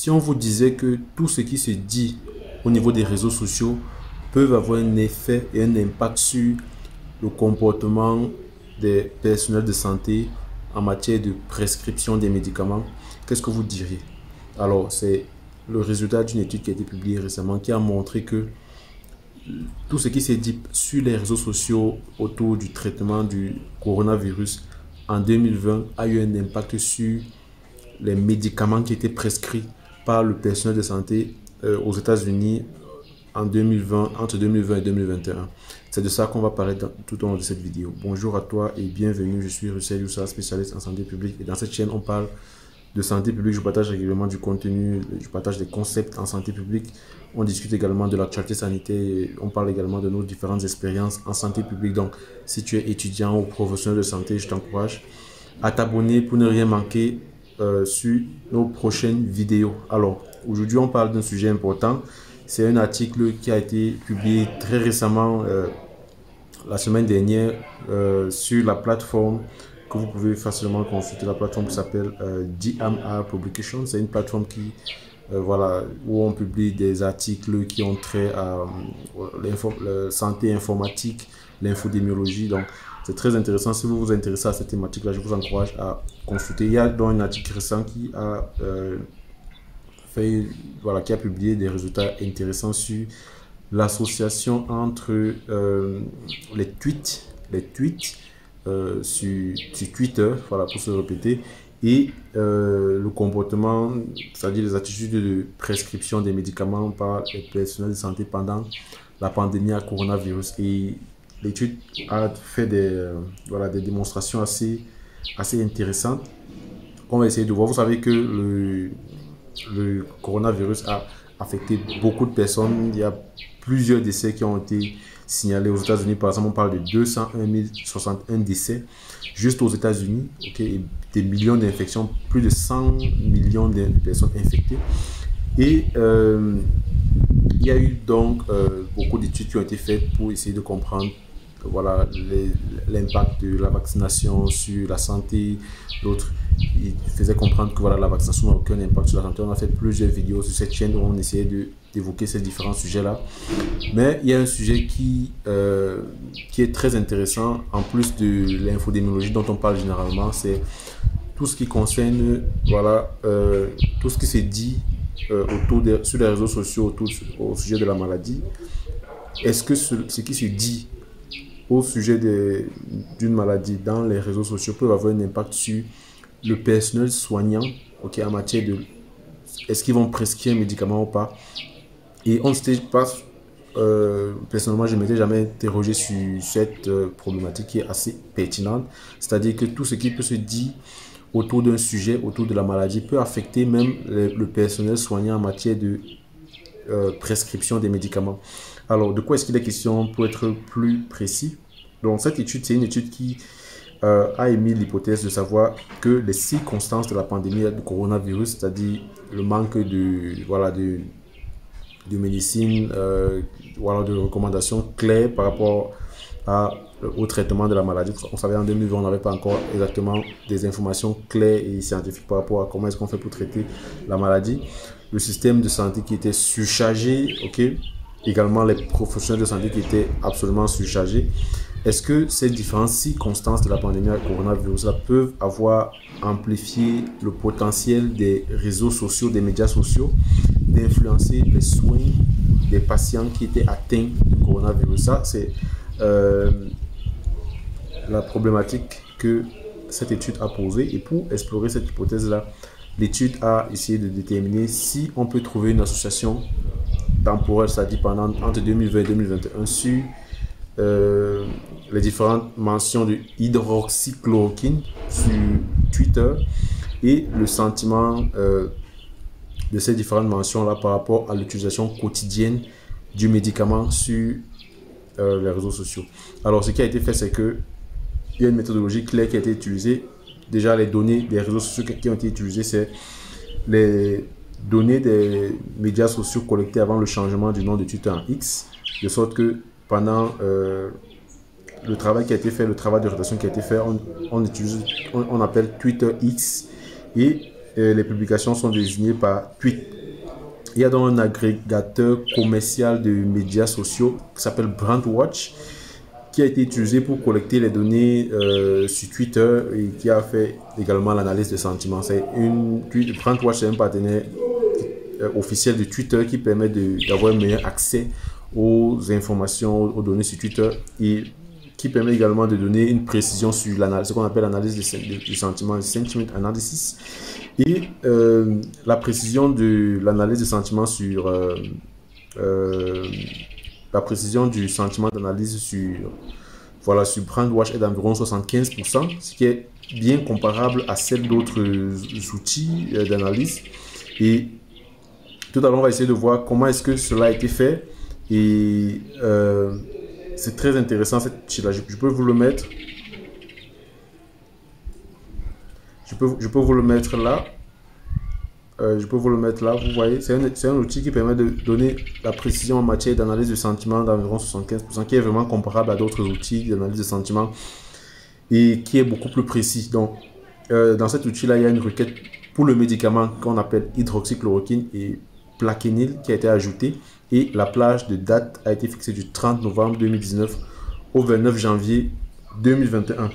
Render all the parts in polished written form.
Si on vous disait que tout ce qui se dit au niveau des réseaux sociaux peuvent avoir un effet et un impact sur le comportement des personnels de santé en matière de prescription des médicaments, qu'est-ce que vous diriez? Alors, c'est le résultat d'une étude qui a été publiée récemment qui a montré que tout ce qui s'est dit sur les réseaux sociaux autour du traitement du coronavirus en 2020 a eu un impact sur les médicaments qui étaient prescrits par le personnel de santé aux États-Unis en 2020, entre 2020 et 2021. C'est de ça qu'on va parler tout au long de cette vidéo. Bonjour à toi et bienvenue, je suis Russell Youssa, spécialiste en santé publique, et dans cette chaîne on parle de santé publique. Je partage régulièrement du contenu, je partage des concepts en santé publique, on discute également de l'actualité sanitaire, on parle également de nos différentes expériences en santé publique. Donc si tu es étudiant ou professionnel de santé, je t'encourage à t'abonner pour ne rien manquer sur nos prochaines vidéos. Alors aujourd'hui on parle d'un sujet important. C'est un article qui a été publié très récemment, la semaine dernière, sur la plateforme que vous pouvez facilement consulter, la plateforme qui s'appelle DMR Publications. C'est une plateforme qui, voilà, où on publie des articles qui ont trait à la santé informatique, l'infodémiologie. Donc, c'est très intéressant. Si vous vous intéressez à cette thématique-là, je vous encourage à consulter. Il y a donc un article récent qui a qui a publié des résultats intéressants sur l'association entre les tweets sur Twitter, voilà, pour se répéter, et le comportement, c'est-à-dire les attitudes de prescription des médicaments par les personnels de santé pendant la pandémie à coronavirus. Et l'étude a fait des démonstrations assez intéressantes qu'on va essayer de voir. Vous savez que le coronavirus a affecté beaucoup de personnes. Il y a plusieurs décès qui ont été signalés aux États-Unis. Par exemple, on parle de 201 061 décès juste aux États-Unis, et des millions d'infections, plus de 100 millions de personnes infectées. Et il y a eu donc beaucoup d'études qui ont été faites pour essayer de comprendre l'impact de la vaccination sur la santé. L'autre, il faisait comprendre que la vaccination n'a aucun impact sur la santé. On a fait plusieurs vidéos sur cette chaîne où on essayait d'évoquer ces différents sujets-là. Mais il y a un sujet qui est très intéressant, en plus de l'infodémiologie dont on parle généralement, c'est tout ce qui concerne tout ce qui s'est dit sur les réseaux sociaux au sujet de la maladie. Est-ce que ce qui se dit au sujet d'une maladie dans les réseaux sociaux peut avoir un impact sur le personnel soignant, en matière de est-ce qu'ils vont prescrire un médicament ou pas? Et on ne sait pas, personnellement je ne m'étais jamais interrogé sur cette problématique qui est assez pertinente, c'est-à-dire que tout ce qui peut se dire autour d'un sujet, autour de la maladie, peut affecter même le personnel soignant en matière de prescription des médicaments. Alors, de quoi est-ce qu'il est question pour être plus précis? Donc, cette étude, c'est une étude qui a émis l'hypothèse de savoir que les circonstances de la pandémie du coronavirus, c'est-à-dire le manque de médecine, de recommandations claires par rapport au traitement de la maladie. On savait en 2020, on n'avait pas encore exactement des informations claires et scientifiques par rapport à comment est-ce qu'on fait pour traiter la maladie. Le système de santé qui était surchargé, également les professionnels de santé qui étaient absolument surchargés. Est-ce que ces différentes circonstances de la pandémie à coronavirus peuvent avoir amplifié le potentiel des réseaux sociaux, des médias sociaux, d'influencer les soins des patients qui étaient atteints de coronavirus? Ça, c'est la problématique que cette étude a posée. Et pour explorer cette hypothèse-là, l'étude a essayé de déterminer si on peut trouver une association temporelle, c'est-à-dire entre 2020 et 2021, sur les différentes mentions de hydroxychloroquine sur Twitter et le sentiment de ces différentes mentions-là par rapport à l'utilisation quotidienne du médicament sur les réseaux sociaux. Alors, ce qui a été fait, c'est qu'il y a une méthodologie claire qui a été utilisée. Déjà, les données des réseaux sociaux qui ont été utilisées, c'est les données des médias sociaux collectées avant le changement du nom de Twitter en X, de sorte que pendant le travail qui a été fait, le travail de rédaction qui a été fait, on appelle Twitter X, et les publications sont désignées par tweet. Il y a donc un agrégateur commercial de médias sociaux qui s'appelle Brandwatch, qui a été utilisé pour collecter les données sur Twitter et qui a fait également l'analyse des sentiments. Brandwatch, c'est un partenaire officiel de Twitter qui permet d'avoir un meilleur accès aux informations, aux données sur Twitter, et qui permet également de donner une précision sur ce qu'on appelle l'analyse du sentiment, le sentiment analysis, et la précision de l'analyse des sentiments sur la précision du sentiment d'analyse sur Brandwatch est d'environ 75%, ce qui est bien comparable à celle d'autres outils d'analyse. Et tout à l'heure, on va essayer de voir comment est-ce que cela a été fait. Et c'est très intéressant cette outil-là. Je peux vous le mettre. Je peux vous le mettre là. Je peux vous le mettre là. Vous voyez, c'est un outil qui permet de donner la précision en matière d'analyse de sentiments d'environ 75%, qui est vraiment comparable à d'autres outils d'analyse de sentiments et qui est beaucoup plus précis. Donc, dans cet outil-là, il y a une requête pour le médicament qu'on appelle hydroxychloroquine et plaquenil qui a été ajoutée, et la plage de date a été fixée du 30 novembre 2019 au 29 janvier 2021.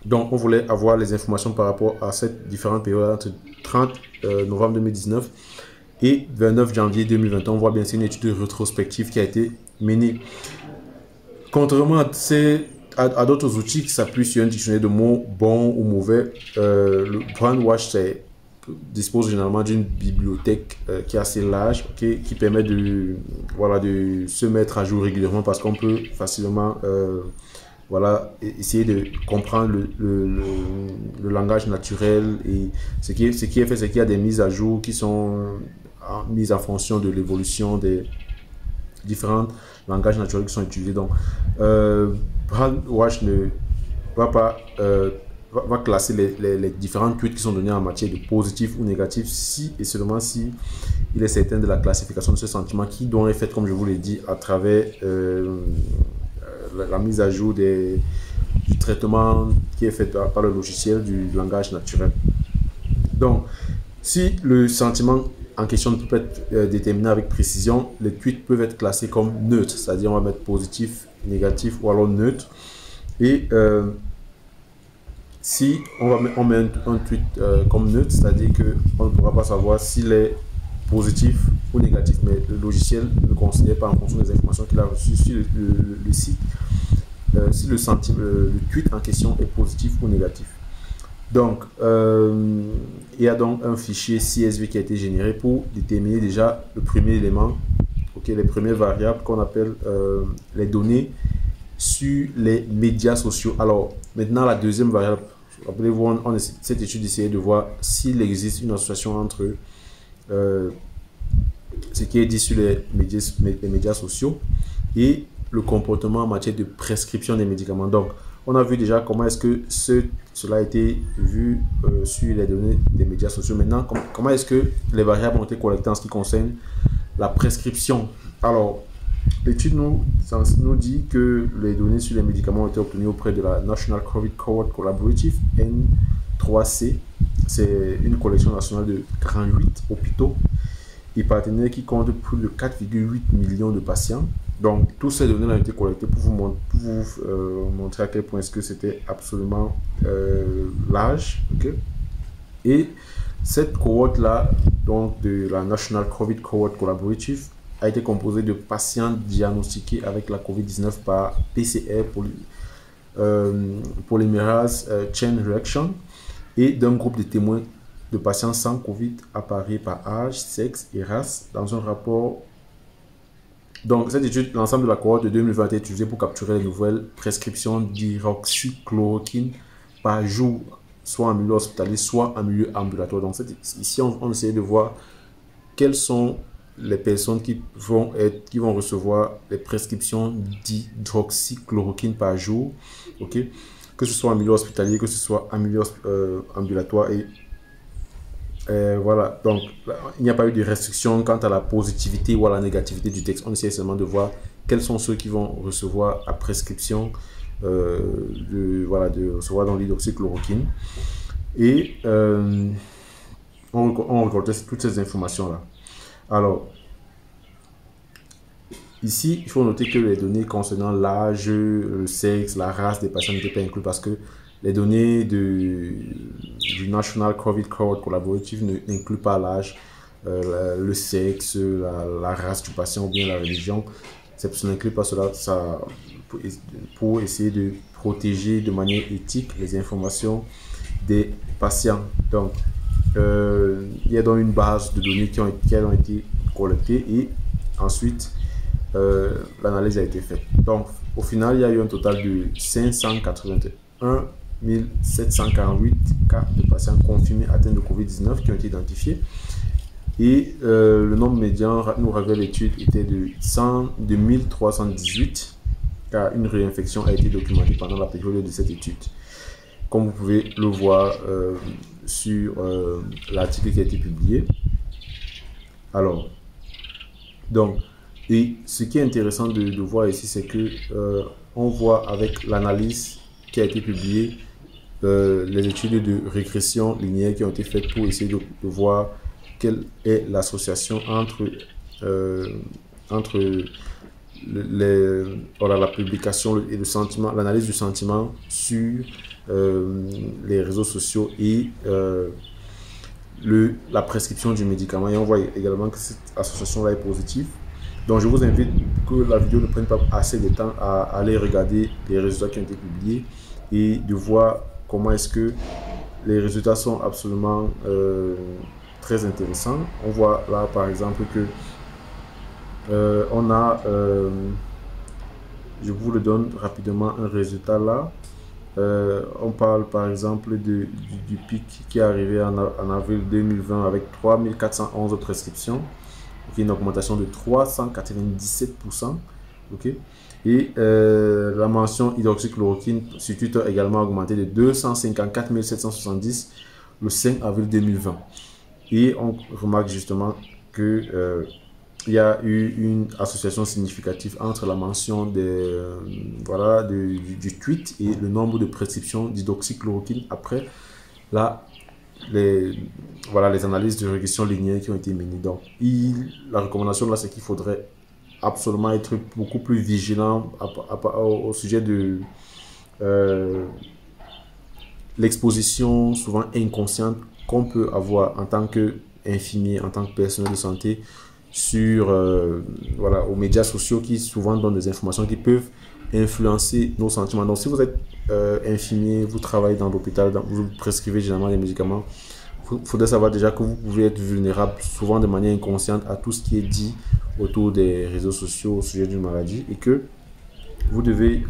Donc, on voulait avoir les informations par rapport à cette différente période entre 30 novembre 2019 et 29 janvier 2021. On voit bien, c'est une étude rétrospective qui a été menée. Contrairement à d'autres outils qui s'appuient sur un dictionnaire de mots bons ou mauvais, le Brandwatch dispose généralement d'une bibliothèque qui est assez large, qui permet de se mettre à jour régulièrement, parce qu'on peut facilement essayer de comprendre le langage naturel. Et ce qui est fait, c'est qu'il y a des mises à jour qui sont mises en fonction de l'évolution des différents langages naturels qui sont utilisés. Donc, Brandwatch ne va pas va classer les différentes tweets qui sont donnés en matière de positif ou négatif, si et seulement si il est certain de la classification de ce sentiment, qui doit être faite, comme je vous l'ai dit, à travers la mise à jour du traitement qui est fait par le logiciel du langage naturel. Donc, si le sentiment en question ne peut pas être déterminé avec précision, les tweets peuvent être classés comme neutres, c'est-à-dire on va mettre positif, négatif ou alors neutre. Et si on met un tweet comme neutre, c'est-à-dire qu'on ne pourra pas savoir s'il est positif ou négatif, mais le logiciel ne le considère pas en fonction des informations qu'il a reçues sur le site, si le tweet en question est positif ou négatif. Donc, il y a donc un fichier CSV qui a été généré pour déterminer déjà le premier élément, les premières variables qu'on appelle les données sur les médias sociaux. Alors, maintenant, la deuxième variable, rappelez-vous, cette étude essayait de voir s'il existe une association entre ce qui est dit sur les médias sociaux et le comportement en matière de prescription des médicaments. Donc, on a vu déjà comment est-ce que cela a été vu sur les données des médias sociaux. Maintenant, comment est-ce que les variables ont été collectées en ce qui concerne la prescription? Alors, l'étude nous dit que les données sur les médicaments ont été obtenues auprès de la National Covid Cohort Collaborative, N3C. C'est une collection nationale de 48 hôpitaux et partenaires qui comptent plus de 4,8 millions de patients. Donc, toutes ces données ont été collectées pour vous montrer à quel point est-ce que c'était absolument large. Et cette cohorte-là, donc de la National Covid Cohort Collaborative, a été composée de patients diagnostiqués avec la COVID-19 par PCR, polymérase chain reaction, et d'un groupe de témoins de patients sans COVID apparus par âge, sexe et race dans un rapport. Donc, cette étude, l'ensemble de la cohorte de 2020 a été utilisée pour capturer les nouvelles prescriptions d'hydroxychloroquine par jour, soit en milieu hospitalier, soit en milieu ambulatoire. Donc, ici, on essayait de voir quelles sont les personnes qui vont recevoir les prescriptions d'hydroxychloroquine par jour, que ce soit en milieu hospitalier, que ce soit en milieu ambulatoire. Et voilà, donc il n'y a pas eu de restriction quant à la positivité ou à la négativité du texte. On essaie seulement de voir quels sont ceux qui vont recevoir la prescription de recevoir dans l'hydroxychloroquine. Et on récoltait toutes ces informations-là. Alors, ici, il faut noter que les données concernant l'âge, le sexe, la race des patients n'étaient pas inclus parce que les données du National COVID Cohort Collaborative n'incluent pas l'âge, le sexe, la race du patient ou bien la religion. Ça n'inclut pas cela pour essayer de protéger de manière éthique les informations des patients. Donc, il y a donc une base de données qui ont été collectées et ensuite, l'analyse a été faite. Donc, au final, il y a eu un total de 581 748 cas de patients confirmés atteints de COVID-19 qui ont été identifiés. Et le nombre médian, nous révèle l'étude, était de 1318, car une réinfection a été documentée pendant la période de cette étude. Comme vous pouvez le voir sur l'article qui a été publié. Alors, donc, et ce qui est intéressant de voir ici, c'est que on voit avec l'analyse qui a été publiée, les études de régression linéaire qui ont été faites pour essayer de voir quelle est l'association entre la publication et le sentiment, l'analyse du sentiment sur les réseaux sociaux et la prescription du médicament. Et on voit également que cette association-là est positive. Donc, je vous invite que la vidéo ne prenne pas assez de temps à aller regarder les résultats qui ont été publiés et de voir comment est-ce que les résultats sont absolument très intéressants. On voit là, par exemple, que on a, je vous le donne rapidement, un résultat là. On parle par exemple du pic qui est arrivé en avril 2020 avec 3411 prescriptions. Okay, une augmentation de 397%. Okay. Et la mention hydroxychloroquine sur Twitter a également augmenté de 254 770 le 5 avril 2020. Et on remarque justement que il y a eu une association significative entre la mention du tweet et le nombre de prescriptions d'hydroxychloroquine après les analyses de régression linéaire qui ont été menées. Donc, la recommandation là, c'est qu'il faudrait absolument être beaucoup plus vigilant au sujet de l'exposition souvent inconsciente qu'on peut avoir en tant qu'infirmier, en tant que personnel de santé sur aux médias sociaux qui souvent donnent des informations qui peuvent influencer nos sentiments. Donc, si vous êtes infirmier, vous travaillez dans l'hôpital, vous prescrivez généralement des médicaments, il faudrait savoir déjà que vous pouvez être vulnérable souvent de manière inconsciente à tout ce qui est dit autour des réseaux sociaux au sujet d'une maladie et que vous devez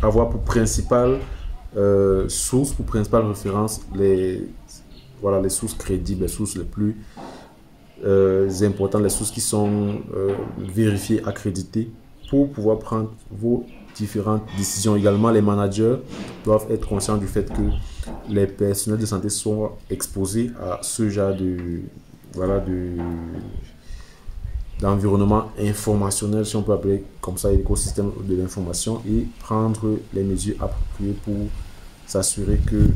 avoir pour principale source, pour principale référence les sources crédibles, les sources les plus importantes, les sources qui sont vérifiées, accréditées pour pouvoir prendre vos différentes décisions. Également, les managers doivent être conscients du fait que les personnels de santé sont exposés à ce genre d'environnement informationnel, si on peut appeler comme ça, l'écosystème de l'information, et prendre les mesures appropriées pour s'assurer que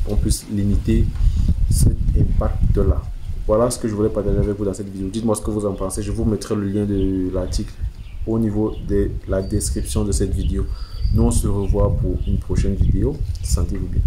on puisse limiter cet impact-là. Voilà ce que je voulais partager avec vous dans cette vidéo. Dites-moi ce que vous en pensez. Je vous mettrai le lien de l'article au niveau de la description de cette vidéo. Nous, on se revoit pour une prochaine vidéo. Sentez-vous bien.